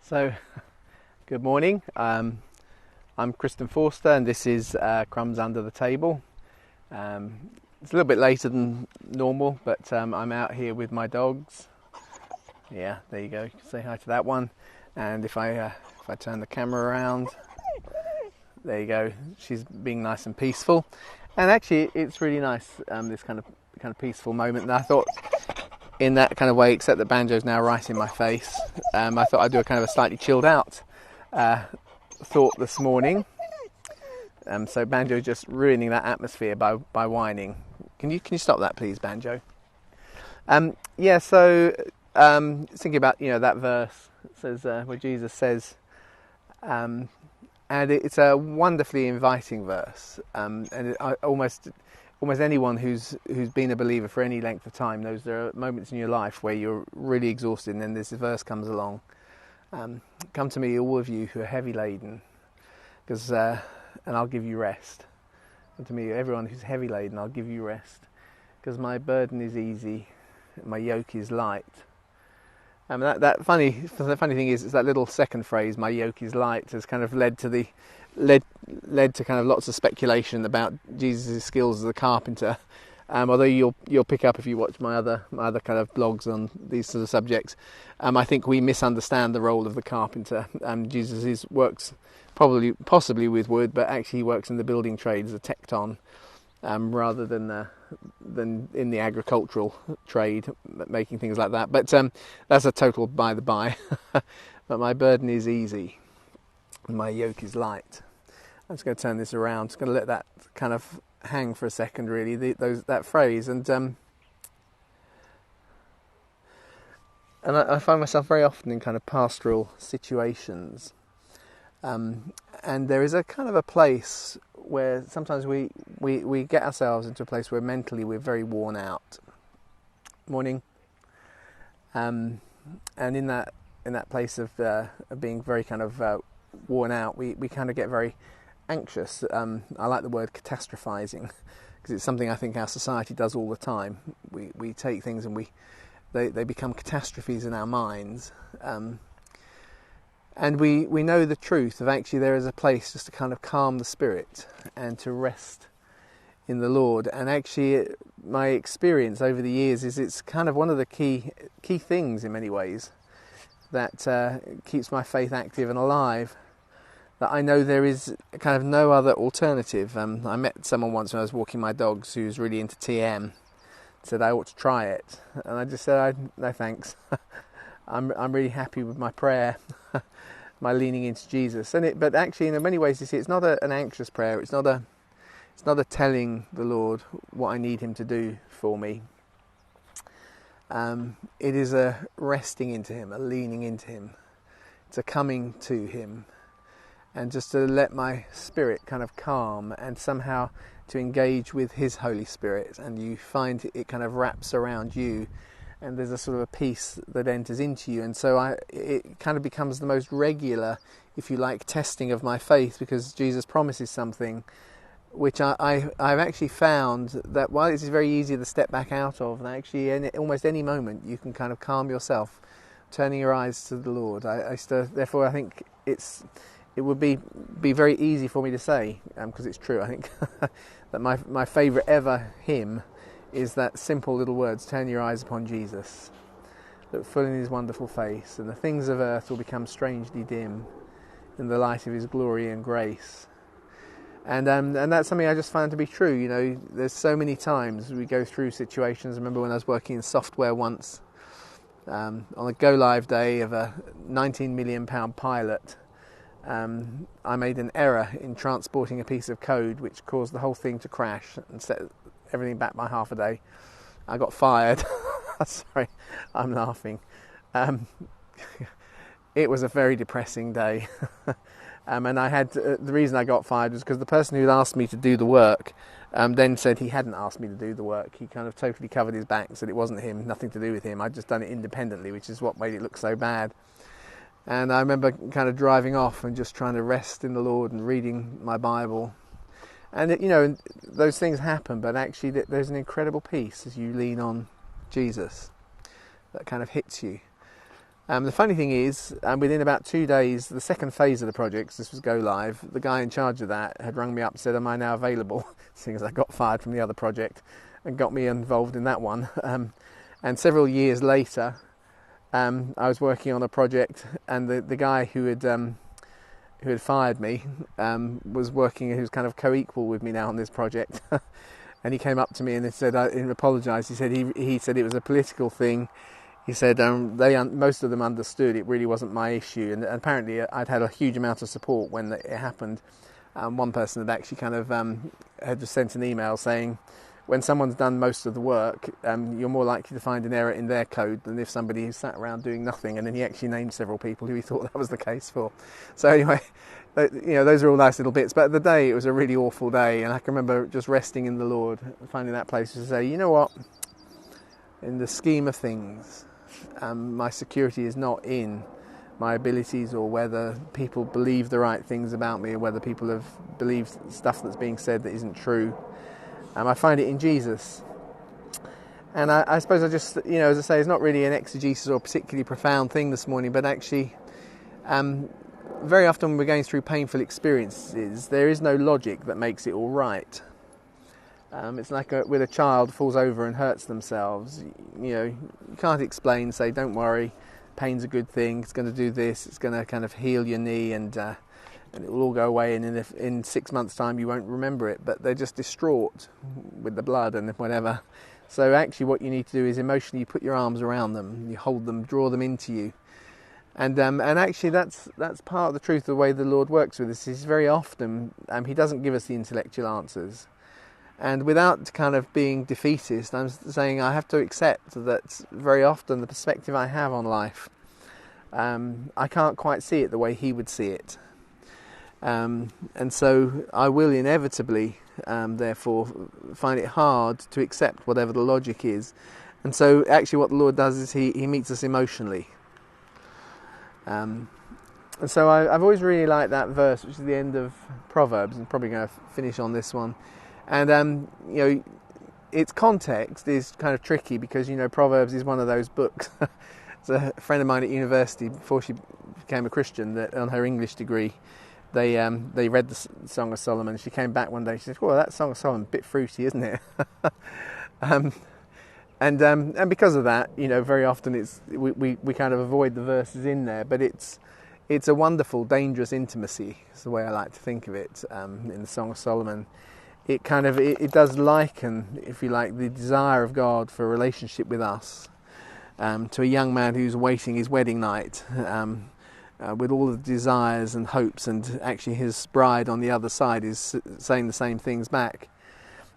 So, good morning. I'm Kristen Forster, and this is Crumbs under the table. It's a little bit later than normal, but I'm out here with my dogs. Yeah, there you go. Say hi to that one. And if I turn the camera around, there you go. She's being nice and peaceful, and actually, it's really nice. This kind of peaceful moment. And I thought, in that kind of way, except that Banjo's now right in my face, I thought I'd do a kind of a slightly chilled out thought this morning. So Banjo's just ruining that atmosphere by whining. Can you stop that, please, Banjo? So thinking about that verse, it says where Jesus says, and it's a wonderfully inviting verse, almost anyone who's been a believer for any length of time knows there are moments in your life where you're really exhausted, and then this verse comes along. Come to me, all of you who are heavy laden, and I'll give you rest. Come to me, everyone who's heavy laden, I'll give you rest, because my burden is easy, my yoke is light. The funny thing is that little second phrase, my yoke is light, has kind of led to kind of lots of speculation about Jesus' skills as a carpenter. Although you'll pick up if you watch my other kind of blogs on these sort of subjects, I think we misunderstand the role of the carpenter. Jesus works possibly with wood, but actually he works in the building trade as a tecton, rather than in the agricultural trade, making things like that. But that's a total by the by. But my burden is easy, and my yoke is light. I'm just going to turn this around. Just going to let that kind of hang for a second, really. That phrase, and I find myself very often in kind of pastoral situations, and there is a kind of a place where sometimes we get ourselves into a place where mentally we're very worn out. Morning. And in that place of being very kind of worn out, we kind of get very anxious. I like the word catastrophizing, because it's something I think our society does all the time. We take things and they become catastrophes in our minds. And we know the truth of actually there is a place just to kind of calm the spirit and to rest in the Lord. And actually my experience over the years is it's kind of one of the key things in many ways that keeps my faith active and alive, that I know there is kind of no other alternative. I met someone once when I was walking my dogs who's really into TM, said I ought to try it, and I just said no thanks. I'm really happy with my prayer, my leaning into Jesus. But actually, in many ways, you see, it's not an anxious prayer. It's not a telling the Lord what I need Him to do for me. It is a resting into Him, a leaning into Him. It's a coming to Him, and just to let my spirit kind of calm, and somehow to engage with His Holy Spirit, and you find it kind of wraps around you, and there's a sort of a peace that enters into you. And so it kind of becomes the most regular, if you like, testing of my faith, because Jesus promises something which I've actually found that while it's very easy to step back out of, and actually in almost any moment you can kind of calm yourself, turning your eyes to the Lord. Therefore I think it would be very easy for me to say, because it's true, I think, that my favourite ever hymn is that simple little words, turn your eyes upon Jesus, look full in His wonderful face, and the things of earth will become strangely dim in the light of His glory and grace. And that's something I just find to be true. There's so many times we go through situations. I remember when I was working in software once, on a go-live day of a £19 million pilot, I made an error in transporting a piece of code which caused the whole thing to crash and set everything back by half a day. I got fired. Sorry, I'm laughing. It was a very depressing day. And I had the reason I got fired was because the person who'd asked me to do the work then said he hadn't asked me to do the work. He kind of totally covered his back, said it wasn't him, nothing to do with him. I'd just done it independently, which is what made it look so bad. And I remember kind of driving off and just trying to rest in the Lord and reading my Bible. And those things happen, but actually there's an incredible peace as you lean on Jesus that kind of hits you. The funny thing is, within about 2 days, the second phase of the project, 'cause this was go live, the guy in charge of that had rung me up and said, am I now available? Seeing as I got fired from the other project and got me involved in that one. And several years later, I was working on a project, and the guy who had fired me was working, who was kind of co-equal with me now on this project. And he came up to me and he said, he apologised. He said he said it was a political thing. He said most of them understood it really wasn't my issue, and apparently I'd had a huge amount of support when it happened. One person had actually kind of had just sent an email saying, when someone's done most of the work, you're more likely to find an error in their code than if somebody sat around doing nothing. And then he actually named several people who he thought that was the case for. So anyway, those are all nice little bits. But the day, it was a really awful day, and I can remember just resting in the Lord, finding that place to say, you know what, in the scheme of things, my security is not in my abilities or whether people believe the right things about me or whether people have believed stuff that's being said that isn't true. I find it in Jesus. And I suppose I just, as I say, it's not really an exegesis or a particularly profound thing this morning, but actually very often when we're going through painful experiences, there is no logic that makes it all right. It's like with a child falls over and hurts themselves. You can't explain, say, don't worry, pain's a good thing, it's going to do this, it's going to kind of heal your knee and it will all go away, and in 6 months' time you won't remember it, but they're just distraught with the blood and whatever. So actually what you need to do is emotionally you put your arms around them, you hold them, draw them into you. And actually that's part of the truth of the way the Lord works with us. Is very often He doesn't give us the intellectual answers. And without kind of being defeatist, I'm saying I have to accept that very often the perspective I have on life, I can't quite see it the way He would see it. And so I will inevitably, therefore, find it hard to accept whatever the logic is. And so actually what the Lord does is He meets us emotionally. And so I've always really liked that verse, which is the end of Proverbs. I'm probably going to finish on this one. And, its context is kind of tricky because, Proverbs is one of those books. There's a friend of mine at university, before she became a Christian, that on her English degree, they read the Song of Solomon. She came back one day, she said, well, that Song of Solomon, a bit fruity, isn't it? And because of that, very often we kind of avoid the verses in there, but it's a wonderful, dangerous intimacy, is the way I like to think of it, in the Song of Solomon. It kind of, it does liken, if you like, the desire of God for a relationship with us, to a young man who's awaiting his wedding night, with all the desires and hopes, and actually his bride on the other side is saying the same things back.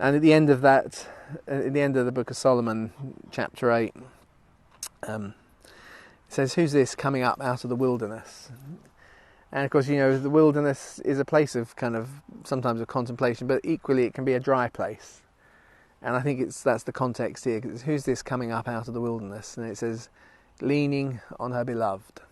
And at the end of that, at the end of the book of Solomon, chapter 8, it says, who's this coming up out of the wilderness? And of course, the wilderness is a place of kind of sometimes of contemplation, but equally it can be a dry place. And I think that's the context here. Who's this coming up out of the wilderness? And it says, leaning on her beloved.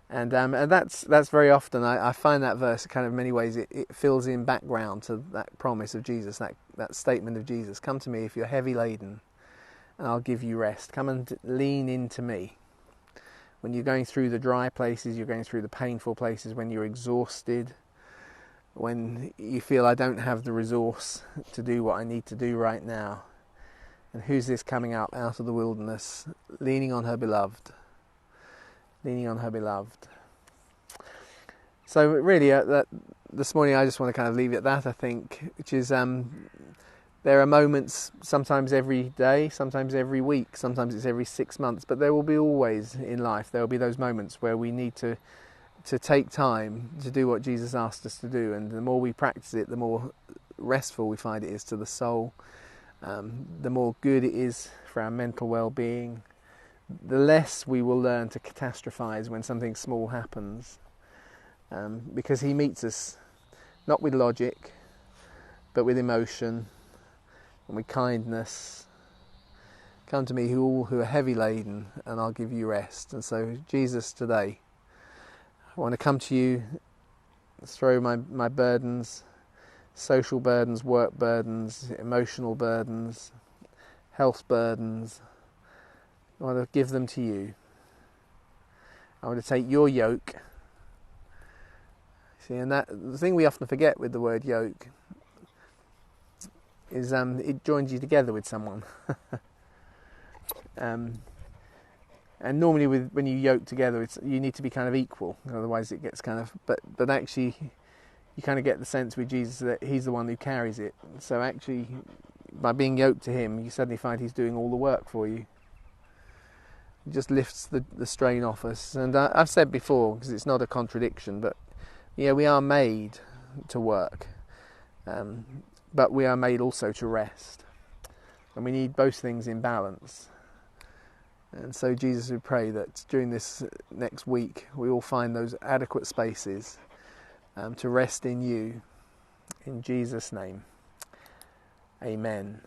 And that's very often, I find that verse kind of in many ways, it fills in background to that promise of Jesus, that statement of Jesus. Come to me if you're heavy laden, and I'll give you rest. Come and lean into me. When you're going through the dry places, you're going through the painful places, when you're exhausted, when you feel I don't have the resource to do what I need to do right now. And who's this coming up out of the wilderness, leaning on her beloved? Leaning on her beloved. So really, this morning I just want to kind of leave it at that, I think, which is there are moments, sometimes every day, sometimes every week, sometimes it's every 6 months, but there will be always in life, there will be those moments where we need to take time to do what Jesus asked us to do, and the more we practice it, the more restful we find it is to the soul, the more good it is for our mental well-being, the less we will learn to catastrophize when something small happens, because He meets us not with logic, but with emotion and with kindness. Come to me all who are heavy laden, and I'll give you rest. And so, Jesus, today, I want to come to you, throw my burdens, social burdens, work burdens, emotional burdens, health burdens. I want to give them to you. I want to take your yoke. See, and that the thing we often forget with the word yoke is it joins you together with someone. And normally when you yoke together, you need to be kind of equal, otherwise it gets kind of... But actually, you kind of get the sense with Jesus that he's the one who carries it. So actually, by being yoked to him, you suddenly find he's doing all the work for you. He just lifts the strain off us. And I've said before, because it's not a contradiction, but yeah, we are made to work, but we are made also to rest. And we need both things in balance. And so Jesus, we pray that during this next week we all find those adequate spaces to rest in you. In Jesus' name, amen.